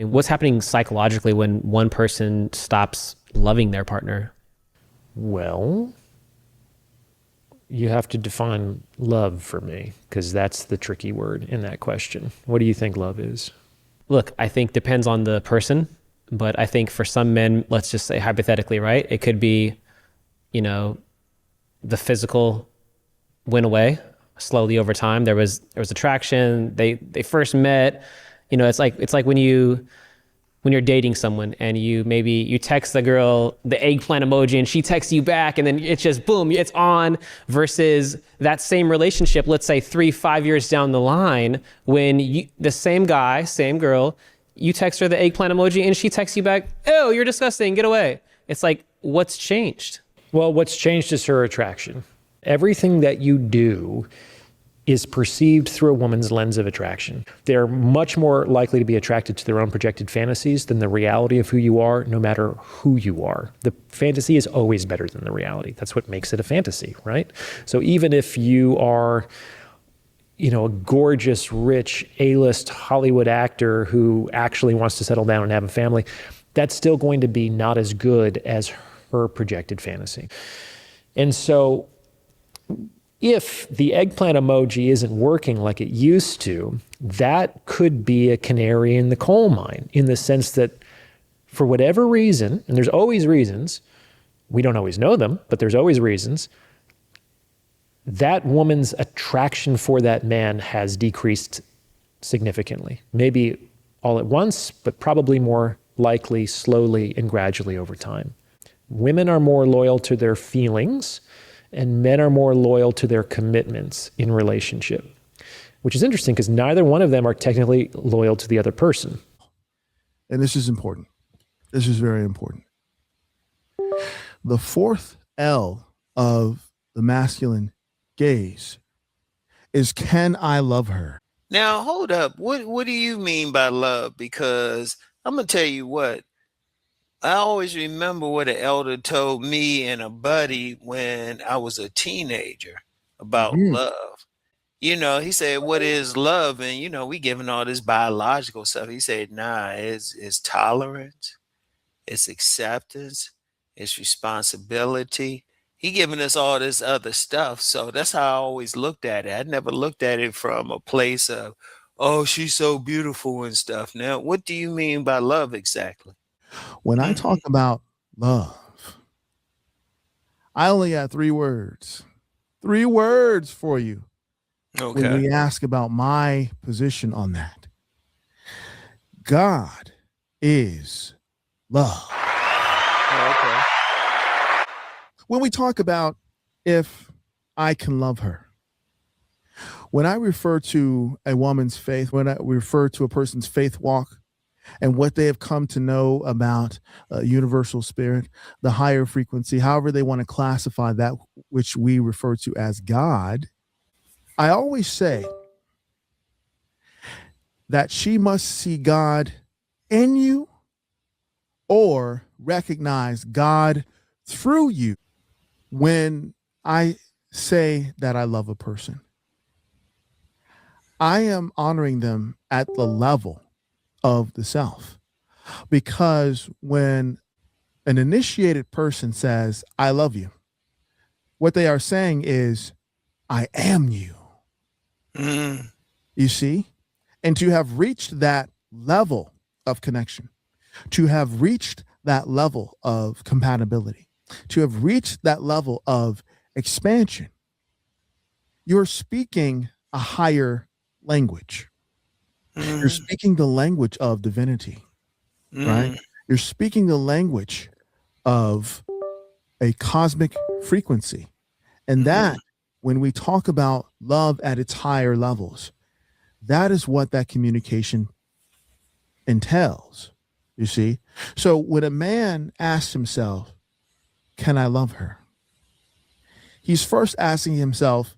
And what's happening psychologically when one person stops loving their partner? Well, you have to define love for me, because that's the tricky word in that question. What do you think love is? Look, I think depends on the person, but I think for some men, let's just say hypothetically, right? It could be, the physical went away slowly over time. There was attraction. They first met. It's like when you're dating someone and you text the girl the eggplant emoji and she texts you back, and then it's just boom, it's on, versus that same relationship, let's say 3-5 years down the line, when the same guy, same girl, you text her the eggplant emoji and she texts you back, "Oh, you're disgusting, get away." It's like, what's changed? Well, what's changed is her attraction. Everything that you do is perceived through a woman's lens of attraction. They're much more likely to be attracted to their own projected fantasies than the reality of who you are, no matter who you are. The fantasy is always better than the reality. That's what makes it a fantasy, right? So even if you are, a gorgeous, rich, A-list Hollywood actor who actually wants to settle down and have a family, that's still going to be not as good as her projected fantasy. And so if the eggplant emoji isn't working like it used to, that could be a canary in the coal mine, in the sense that for whatever reason, and there's always reasons, we don't always know them, but there's always reasons, that woman's attraction for that man has decreased significantly. Maybe all at once, but probably more likely slowly and gradually over time. Women are more loyal to their feelings, and men are more loyal to their commitments in relationship, which is interesting because neither one of them are technically loyal to the other person. And this is important. This is very important. The fourth L of the masculine gaze is, can I love her? Now, hold up. What do you mean by love? Because I'm going to tell you what. I always remember what an elder told me and a buddy when I was a teenager about love. He said, "What is love?" And, we giving all this biological stuff. He said, "Nah, it's tolerance, it's acceptance, it's responsibility." He giving us all this other stuff. So that's how I always looked at it. I never looked at it from a place of, oh, she's so beautiful and stuff. Now, what do you mean by love exactly? When I talk about love, I only got 3 words. 3 words for you. Okay. When we ask about my position on that. God is love. Okay. When we talk about if I can love her, when I refer to a woman's faith, when I refer to a person's faith walk, and what they have come to know about universal spirit, the higher frequency, however they want to classify that which we refer to as God, I always say that she must see God in you or recognize God through you. When I say that I love a person, I am honoring them at the level of the self. Because when an initiated person says, I love you, what they are saying is, I am you. You see? And to have reached that level of connection, to have reached that level of compatibility, to have reached that level of expansion, you're speaking a higher language. You're speaking the language of divinity, right? You're speaking the language of a cosmic frequency. And that, when we talk about love at its higher levels, that is what that communication entails, you see? So when a man asks himself, can I love her? He's first asking himself,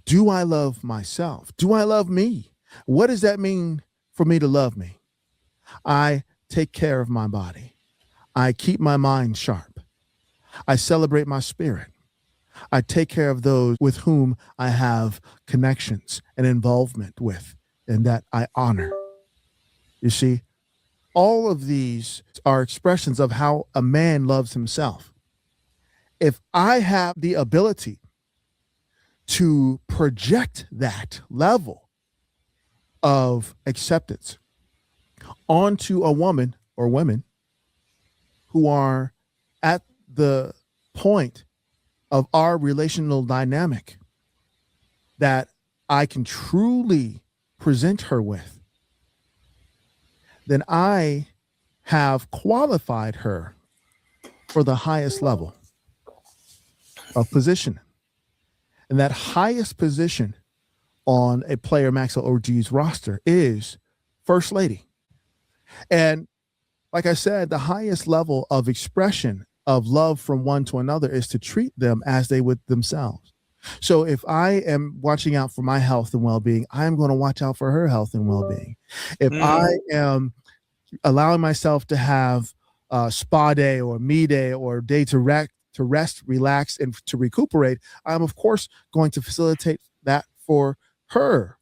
do I love myself? Do I love me? What does that mean for me to love me? I take care of my body. I keep my mind sharp. I celebrate my spirit. I take care of those with whom I have connections and involvement with, and that I honor. You see, All of these are expressions of how a man loves himself. If I have the ability to project that level of acceptance onto a woman or women who are at the point of our relational dynamic that I can truly present her with, then I have qualified her for the highest level of position. And that highest position on a player Maxwell OG's roster is First Lady. And like I said, the highest level of expression of love from one to another is to treat them as they would themselves. So if I am watching out for my health and well-being, I'm going to watch out for her health and well-being. If I am allowing myself to have a spa day or me day or day to rest, relax, and to recuperate, I'm of course going to facilitate that for her